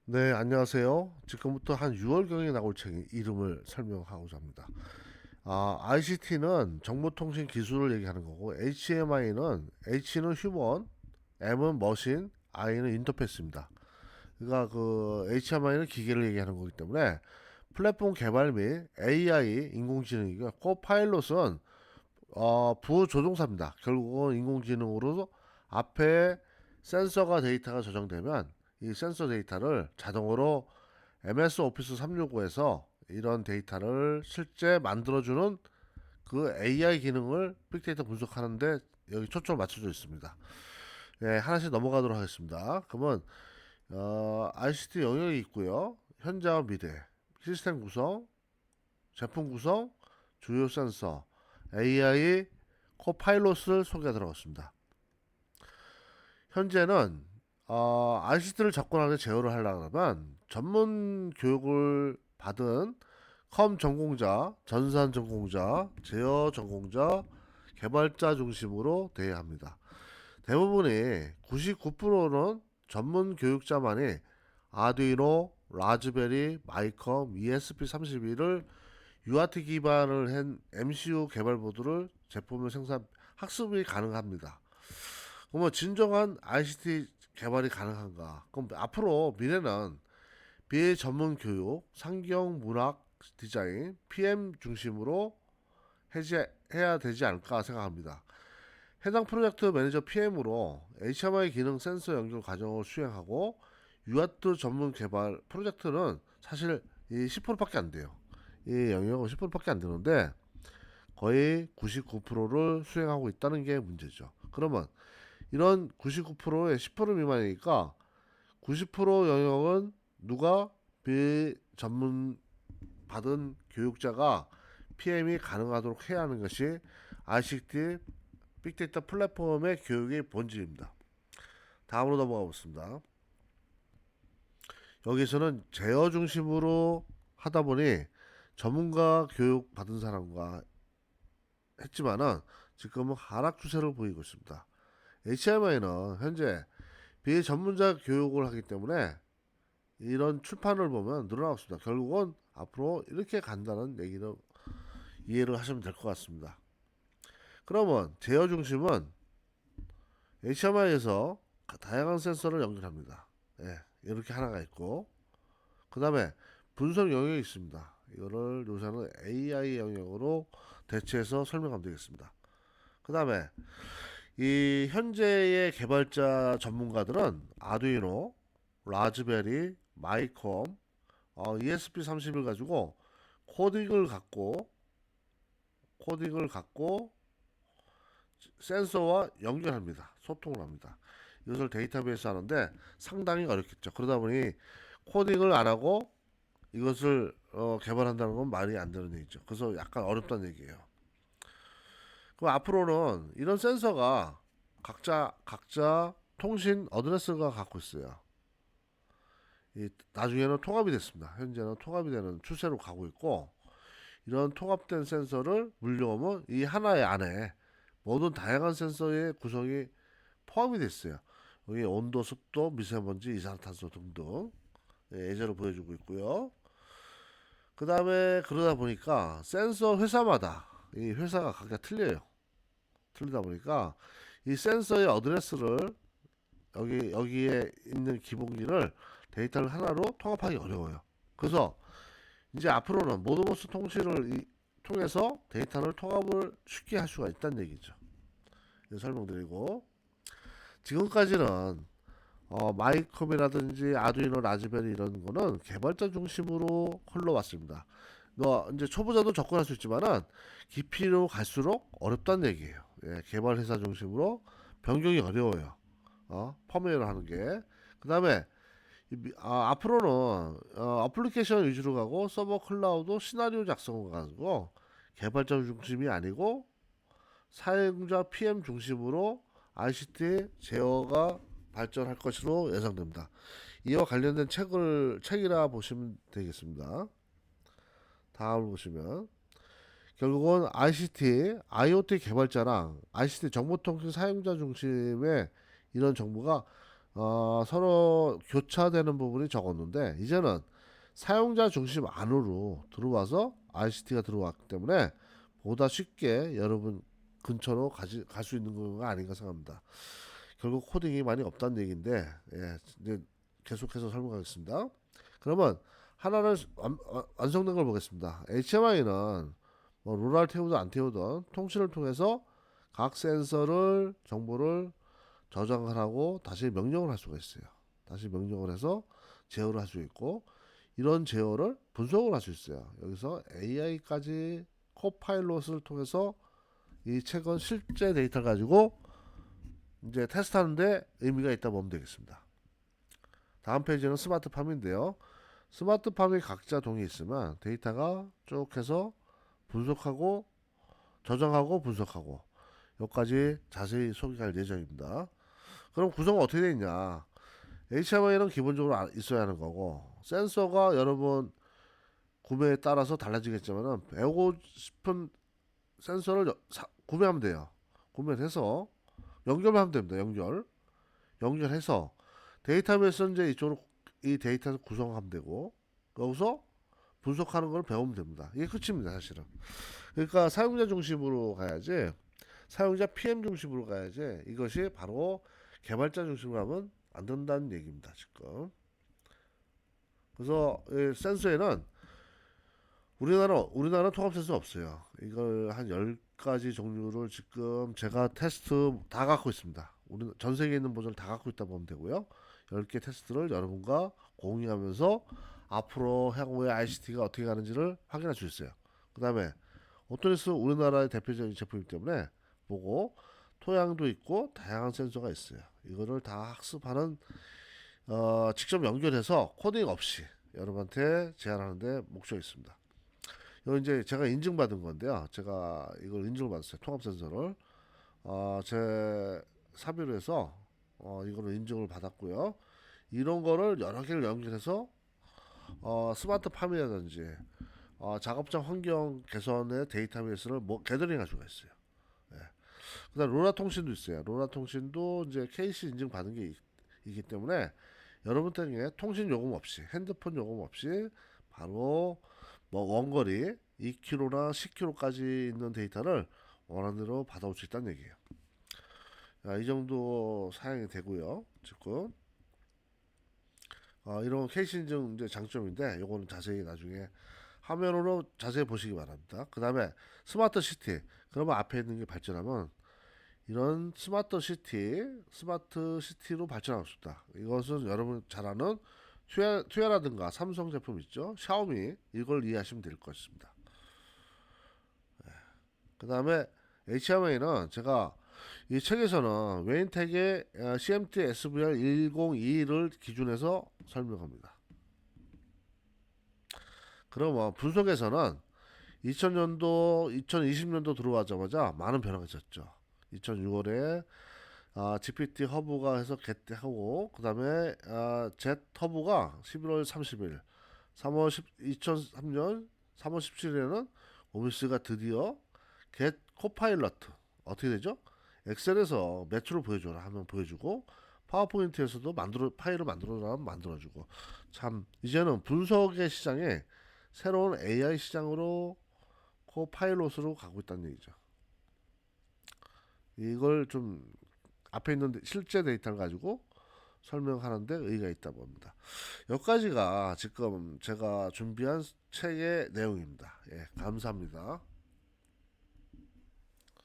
네, 안녕하세요. 지금부터 한 6월경에 나올 책 이름을 설명하고자 합니다. ICT는 정보통신 기술을 얘기하는 거고, HMI는 H는 휴먼, M은 머신, I는 인터페이스입니다. 그러니까 그 HMI는 기계를 얘기하는 거기 때문에 플랫폼 개발 및 AI 인공지능이고, 코파일럿은 부조종사입니다. 결국은 인공지능으로 앞에 센서가 데이터가 저장되면 이 센서 데이터를 자동으로 MS 오피스 365에서 이런 데이터를 실제 만들어주는 그 AI 기능을 빅데이터 분석하는데 여기 초점을 맞춰져 있습니다. 예, 하나씩 넘어가도록 하겠습니다. 그러면 ICT 영역이 있고요. 현재와 미래, 시스템 구성, 제품 구성, 주요 센서, AI, 코파일럿을 소개해 들어갔습니다. 현재는 ICT를 접근하는 제어를 하려면 전문 교육을 받은 컴 전공자, 전산 전공자, 제어 전공자, 개발자 중심으로 돼야 합니다. 대부분이 99%는 전문 교육자만이 아두이노, 라즈베리, 마이컴, ESP32를 UART 기반을 한 MCU 개발 보드를 제품을 생산 학습이 가능합니다. 그러면 진정한 ICT 개발이 가능한가? 그럼 앞으로 미래는 비전문 교육, 상경 문학 디자인, PM 중심으로 해야 되지 않을까 생각합니다. 해당 프로젝트 매니저 PM으로 HMI 기능 센서 연결 과정을 수행하고 UART 전문 개발 프로젝트는 사실 이 10%밖에 안 돼요. 이 영역은 10%밖에 안 되는데 거의 99%를 수행하고 있다는 게 문제죠. 그러면 이런 99%의 10% 미만이니까 90% 영역은 누가 비전문 받은 교육자가 PM이 가능하도록 해야 하는 것이 ICT 빅데이터 플랫폼의 교육의 본질입니다. 다음으로 넘어가 보겠습니다. 여기서는 제어 중심으로 하다 보니 전문가 교육 받은 사람과 했지만은 지금은 하락 추세를 보이고 있습니다. HMI는 현재 비전문자 교육을 하기 때문에 이런 출판을 보면 늘어나고 있습니다. 결국은 앞으로 이렇게 간다는 얘기를 이해를 하시면 될 것 같습니다. 그러면 제어 중심은 HMI에서 다양한 센서를 연결합니다. 예, 이렇게 하나가 있고 그 다음에 분석 영역이 있습니다. 이거를 요새는 AI 영역으로 대체해서 설명하면 되겠습니다. 그 다음에 이 현재의 개발자 전문가들은 아두이노, 라즈베리, 마이컴, ESP31 가지고 코딩을 갖고 코딩을 갖고 센서와 연결합니다. 소통을 합니다. 이것을 데이터베이스 하는데 상당히 어렵겠죠. 그러다 보니 코딩을 안 하고 이것을 개발한다는 건 말이 안 되는 얘기죠. 그래서 약간 어렵다는 얘기예요. 그럼 앞으로는 이런 센서가 각자 통신 어드레스가 갖고 있어요. 나중에는 통합이 됐습니다. 현재는 통합이 되는 추세로 가고 있고 이런 통합된 센서를 물려오면 이 하나의 안에 모든 다양한 센서의 구성이 포함이 됐어요. 여기 온도, 습도, 미세먼지, 이산화탄소 등등 예제로 보여주고 있고요. 그 다음에 그러다 보니까 센서 회사마다 이 회사가 각자 틀려요. 틀리다 보니까 이 센서의 어드레스를 여기에 있는 기본기를 데이터를 하나로 통합하기 어려워요. 그래서 이제 앞으로는 모드버스 통신을 통해서 데이터를 통합을 쉽게 할 수가 있다는 얘기죠. 설명드리고 지금까지는 마이컴이라든지 아두이노 라즈베리 이런 거는 개발자 중심으로 흘러왔습니다. 이제 초보자도 접근할 수 있지만은 깊이로 갈수록 어렵다는 얘기예요. 예, 개발 회사 중심으로 변경이 어려워요. 펌웨어를 하는 게. 그 다음에 앞으로는 어플리케이션 위주로 가고 서버 클라우드 시나리오 작성을 가지고 개발자 중심이 아니고 사용자 PM 중심으로 ICT 제어가 발전할 것으로 예상됩니다. 이와 관련된 책이라 보시면 되겠습니다. 다음을 보시면 결국은 ICT, IoT 개발자랑 ICT 정보통신 사용자 중심의 이런 정보가 서로 교차되는 부분이 적었는데 이제는 사용자 중심 안으로 들어와서 ICT가 들어왔기 때문에 보다 쉽게 여러분 근처로 갈 수 있는 거 아닌가 생각합니다. 결국 코딩이 많이 없다는 얘기인데 예, 이제 계속해서 설명하겠습니다. 그러면 하나를 완성된 걸 보겠습니다. HMI는 뭐 로랄 태우든 안 태우든 통신을 통해서 각 센서를 정보를 저장하고 다시 명령을 할 수가 있어요. 다시 명령을 해서 제어를 할 수 있고 이런 제어를 분석을 할 수 있어요. 여기서 AI까지 코파일럿을 통해서 이 최근 실제 데이터를 가지고 이제 테스트하는데 의미가 있다 보면 되겠습니다. 다음 페이지는 스마트팜인데요. 스마트팜이 각자 동이 있으면 데이터가 쭉 해서 분석하고 저장하고 분석하고 여기까지 자세히 소개할 예정입니다. 그럼 구성은 어떻게 되어 있냐? HMI는 기본적으로 있어야 하는 거고 센서가 여러분 구매에 따라서 달라지겠지만은 배우고 싶은 센서를 구매하면 돼요. 구매를 해서 연결만 하면 됩니다. 연결해서 데이터베이스 이제 이쪽으로 이 데이터에서 구성하면 되고 여기서 분석하는 걸 배우면 됩니다. 이게 끝입니다, 사실은. 그러니까 사용자 중심으로 가야지, 사용자 PM 중심으로 가야지, 이것이 바로 개발자 중심으로 하면 안 된다는 얘기입니다, 지금. 그래서 이 센서에는 우리나라 통합 센서 없어요. 이걸 한 10가지 종류를 지금 제가 테스트 다 갖고 있습니다. 우리 전 세계에 있는 버전을 다 갖고 있다 보면 되고요. 10개 테스트를 여러분과 공유하면서 앞으로 향후에 ICT가 어떻게 가는지를 확인할 수 있어요. 그 다음에 오토리스 우리나라의 대표적인 제품이기 때문에 보고 토양도 있고 다양한 센서가 있어요. 이거를 다 학습하는 직접 연결해서 코딩 없이 여러분한테 제안하는데 목적이 있습니다. 이거 이제 제가 인증받은 건데요. 제가 이걸 인증을 받았어요. 통합 센서를 제 사비로 해서 이거를 인증을 받았고요. 이런 거를 여러 개를 연결해서 스마트팜이라든지 작업장 환경 개선의 데이터베이스를 개더링 할 수가 있어요. 예. 그다음 로라 통신도 있어요. 로라 통신도 이제 KC 인증 받은 게 있기 때문에 여러분 댁에 통신 요금 없이 핸드폰 요금 없이 바로 뭐 원거리 2km나 10km까지 있는 데이터를 원하는 대로 받아올 수 있다는 얘기예요. 이 정도 사용이 되고요. 지금 이런 KC 인증 이제 장점인데 요거는 자세히 나중에 화면으로 자세히 보시기 바랍니다. 그 다음에 스마트 시티. 그러면 앞에 있는 게 발전하면 이런 스마트 시티로 발전하고 싶다. 이것은 여러분 잘 아는 투야라든가 삼성 제품 있죠. 샤오미 이걸 이해하시면 될 것입니다. 그 다음에 HMI는 제가 이 책에서는 웨인텍의 CMT SVR 1021을 기준해서 설명합니다. 그러면 분석에서는 2000년도, 2020년도 들어가자마자 많은 변화가 있었죠. 2006월에 GPT 허브가 해서 개최하고 그 다음에 Z 허브가 11월 30일 2003년 3월 17일에는 오미스가 드디어 겟 코파일럿 어떻게 되죠? 엑셀에서 매출을 보여줘라 하면 보여주고 파워포인트에서도 파일을 만들어라 하면 만들어주고 참 이제는 분석의 시장에 새로운 AI 시장으로 코파일럿으로 가고 있다는 얘기죠. 이걸 좀 앞에 있는 실제 데이터를 가지고 설명하는데 의의가 있다고 봅니다. 여기까지가 지금 제가 준비한 책의 내용입니다. 예, 감사합니다.